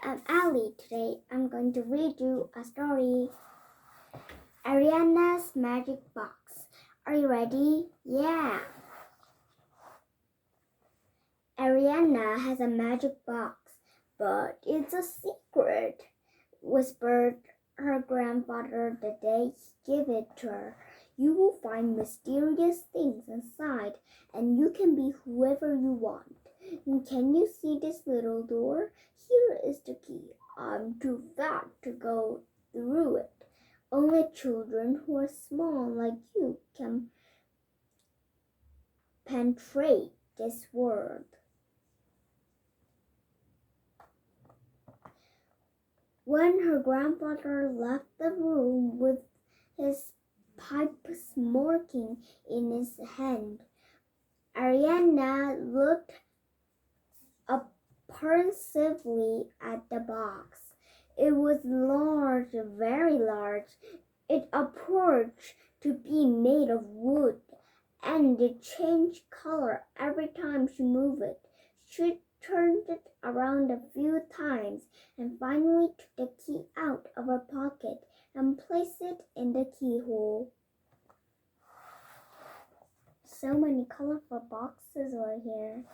I'm Elly. Today I'm going to read you a story. Ariadna's Magic Box. Are you ready? Yeah. Ariadna has a magic box, but it's a secret, whispered her grandfather the day he gave it to her. You will find mysterious things inside, and you can be whoever you want. Can you see this little door? Here is the key. I'm too fat to go through it. Only children who are small like you can penetrate this world. When her grandfather left the room with his pipe smoking in his hand, Ariadna looked apprehensively at the box. It was large, very large. It appeared to be made of wood, and it changed color every time she moved it. She turned it around a few times and finally took the key out of her pocket and placed it in the keyhole. So many colorful boxes were here.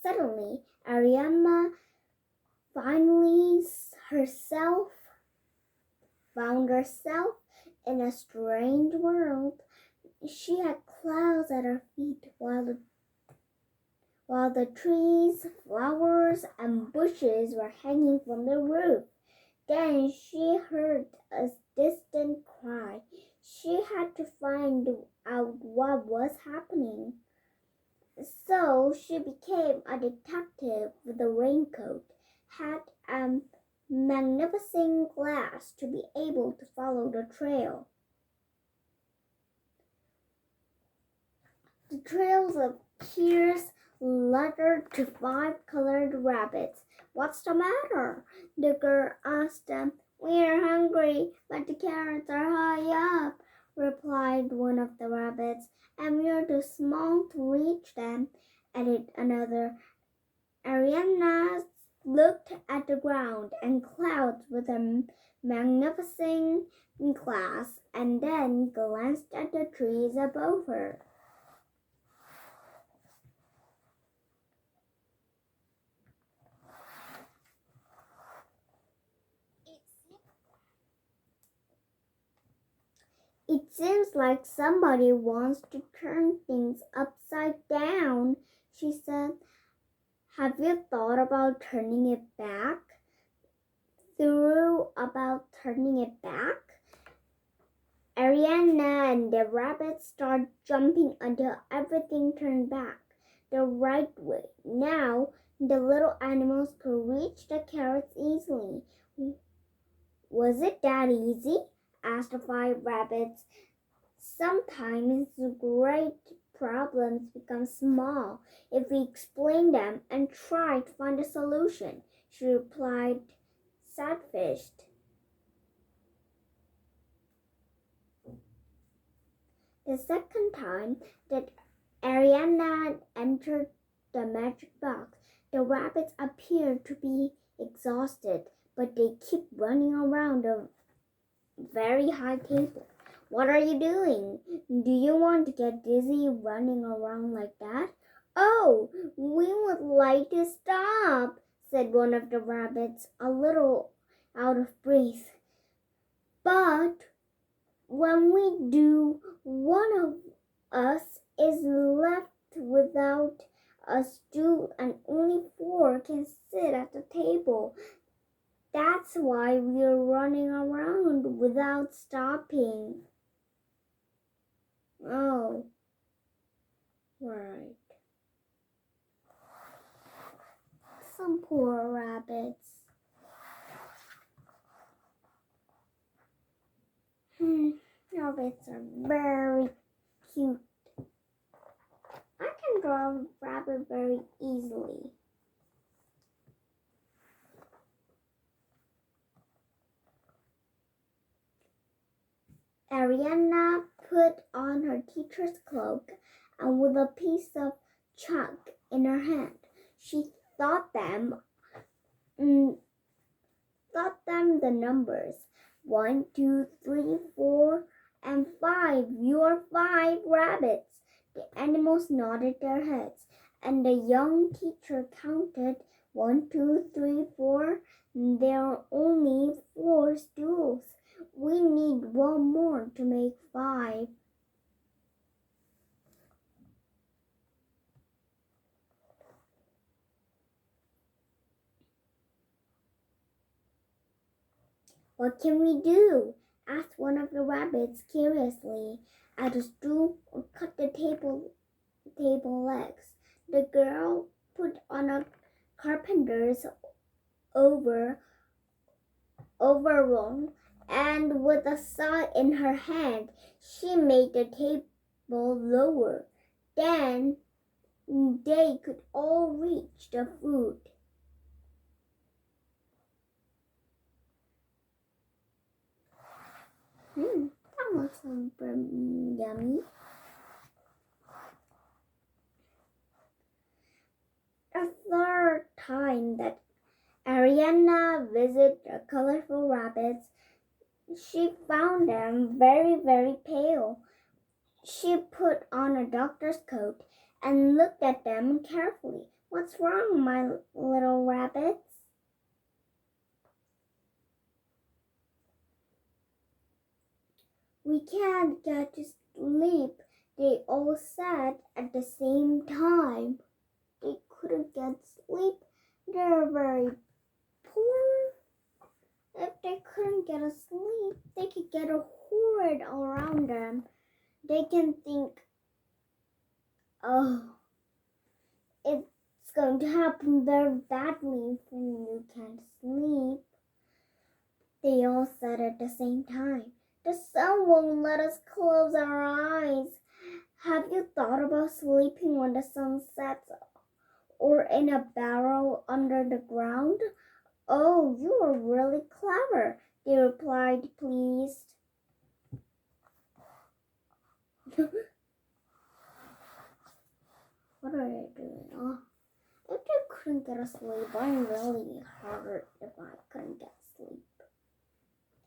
Suddenly, Ariadna found herself in a strange world. She had clouds at her feet while the trees, flowers, and bushes were hanging from the roof. Then she heard a distant cry. She had to find out what was happening. So she became a detective with a raincoat, hat, and magnificent glass to be able to follow the trail. The trails of tears led to 5 colored rabbits. What's the matter? The girl asked them. We're hungry, but the carrots are high up, replied one of the rabbits, and we're too small to reach them, added another. Ariadna looked at the ground and clouds with a magnificent glass, and then glanced at the trees above her. It seems like somebody wants to turn things upside down, she said. Have you thought about turning it back? Ariadna and the rabbits started jumping until everything turned back the right way. Now the little animals could reach the carrots easily. Was it that easy? Asked the 5 rabbits. Sometimes great problems become small if we explain them and try to find a solution, she replied, sad-faced. The second time that Ariadna entered the magic box, the rabbits appeared to be exhausted, but they keep running around a very high table. What are you doing? Do you want to get dizzy running around like that? Oh, we would like to stop, said one of the rabbits, a little out of breath. But when we do, one of us is left without a stool and only 4 can sit at the table. That's why we're running around without stopping. Oh, right. Some poor rabbits. Rabbits are very cute. I can draw a rabbit very easily. Ariadna put on her teacher's cloak and with a piece of chalk in her hand, She mm, taught them the numbers 1, 2, 3, 4, and 5. You are 5 rabbits. The animals nodded their heads, and the young teacher counted 1, 2, 3, 4. There are only 4 stools. We need one more to make 5. What can we do? Asked one of the rabbits curiously. Add a stool or cut the table legs. The girl put on a carpenter's overall, and with a saw in her hand, she made the table lower. Then they could all reach the food. That looks super yummy. A third time that Ariadna visited the colorful rabbits, she found them very, very pale. She put on a doctor's coat and looked at them carefully. What's wrong, my little rabbits? We can't get to sleep, they all said at the same time. They couldn't get sleep. They're very poor. If they couldn't get a sleep, they could get a horde around them. They can think, oh, it's going to happen very badly when you can't sleep. They all said at the same time. The sun won't let us close our eyes. Have you thought about sleeping when the sun sets or in a barrel under the ground? Oh, you are really clever, they replied, pleased. What are you doing? Oh, if I couldn't get a sleep, I'm really hurt if I couldn't get sleep.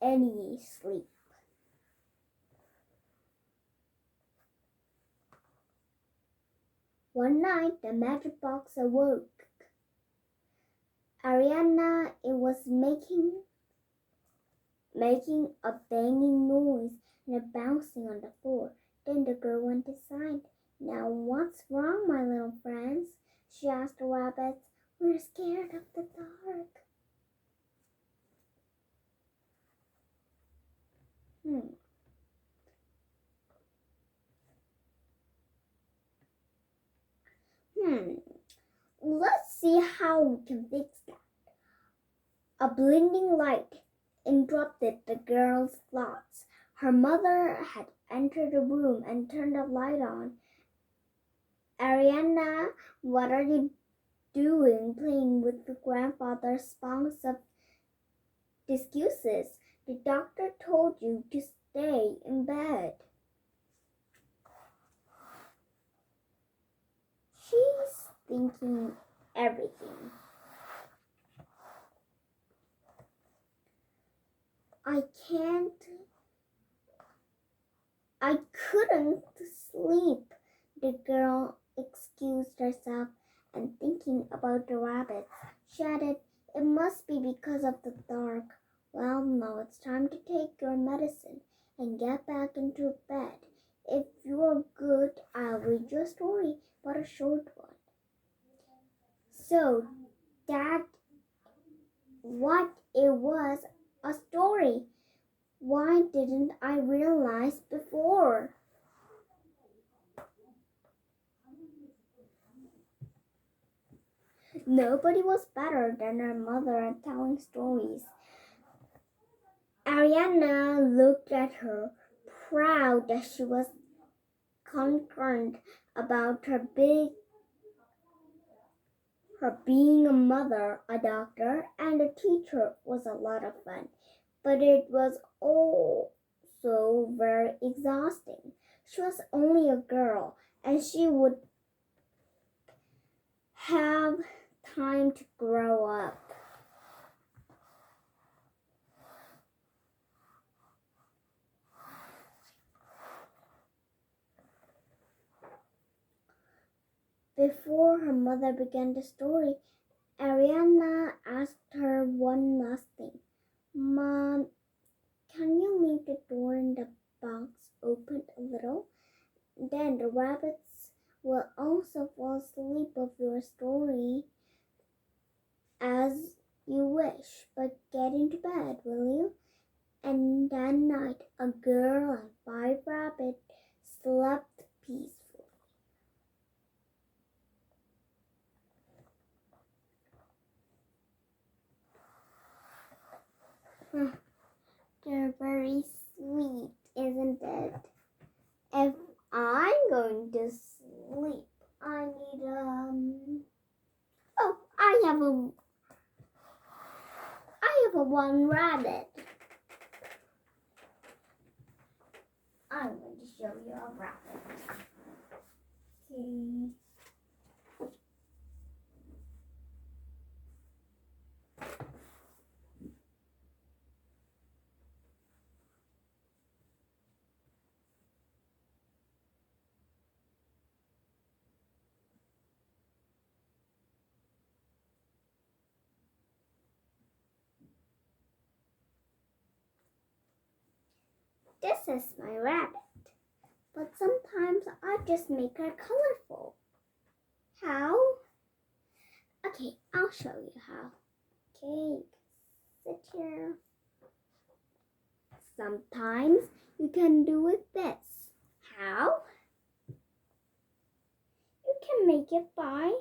Any sleep. One night, the magic box awoke. Ariadna, it was making a banging noise and bouncing on the floor. Then the girl went inside. Now, what's wrong, my little friends? She asked the rabbits. We're scared of the dark. Let's see how we can fix that. A blinding light interrupted the girl's thoughts. Her mother had entered the room and turned the light on. Ariadna, what are you doing playing with your grandfather's box of excuses? The doctor told you to stay in bed. She's thinking everything. I couldn't sleep. The girl excused herself and thinking about the rabbits. She added, it must be because of the dark. Well, now it's time to take your medicine and get back into bed. If you're good, I'll read you a story, but a short one. So, that what it was, a story. Why didn't I realize before? Nobody was better than her mother at telling stories. Ariadna looked at her, proud that she was concerned about her being a mother, a doctor, and a teacher was a lot of fun. But it was also very exhausting. She was only a girl, and she would have time to grow up. Before her mother began the story, Ariadna asked her one last thing. Mom, can you leave the door in the box open a little? Then the rabbits will also fall asleep of your story as you wish, but get into bed, will you? And that night, a girl and 5 rabbits slept peacefully. They're very sweet, isn't it? If I'm going to sleep, I need Oh, I have a one rabbit. I'm going to show you a rabbit. Okay. This is my rabbit, but sometimes I just make her colorful. How? Okay, I'll show you how. Okay, sit here. Sometimes you can do it this. How? You can make it by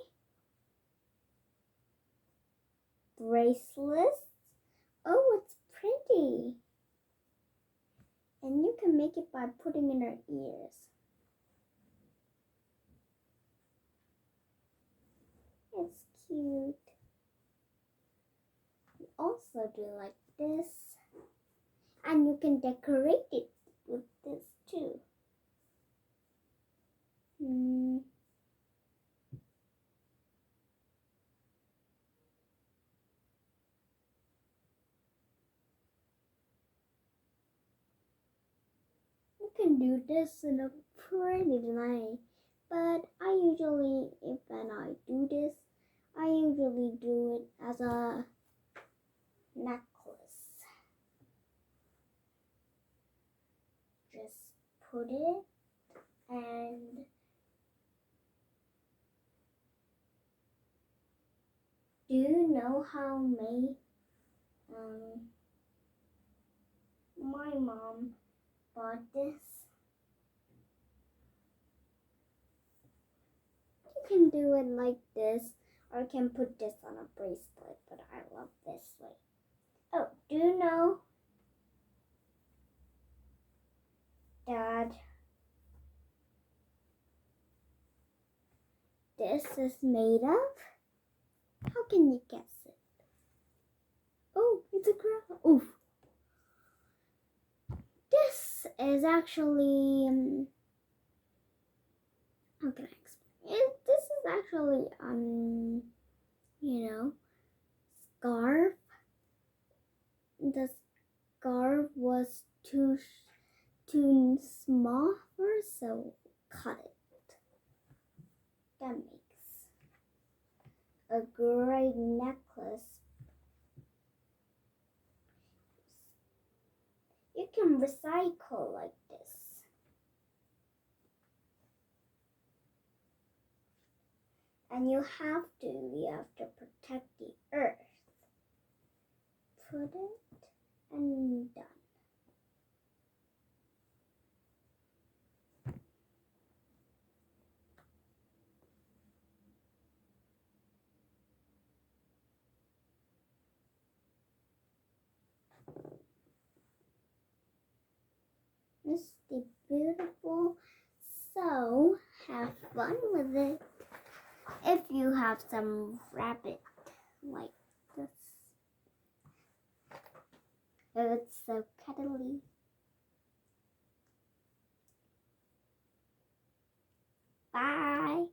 bracelets. Oh, it's pretty. And you can make it by putting in her ears. It's cute. You also do like this. And you can decorate it with this too. You can do this in a pretty way. But I usually, when I do this, I usually do it as a necklace. Just put it and do you know how my mom bought this? You can do it like this, or you can put this on a bracelet, but I love this way. Oh, do you know that this is made of? How can you guess it? Oh, it's a crown. Oof. This is actually, how can I explain it? This is actually, scarf. The scarf was too small for her, so cut it. That makes a great necklace. You can recycle like this. And you have to protect the earth. Put it and done. It's beautiful. So have fun with it. If you have some rabbit like this, it's so cuddly. Bye.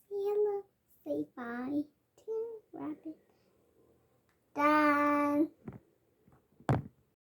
See hello. Say bye. rabbit. Dad.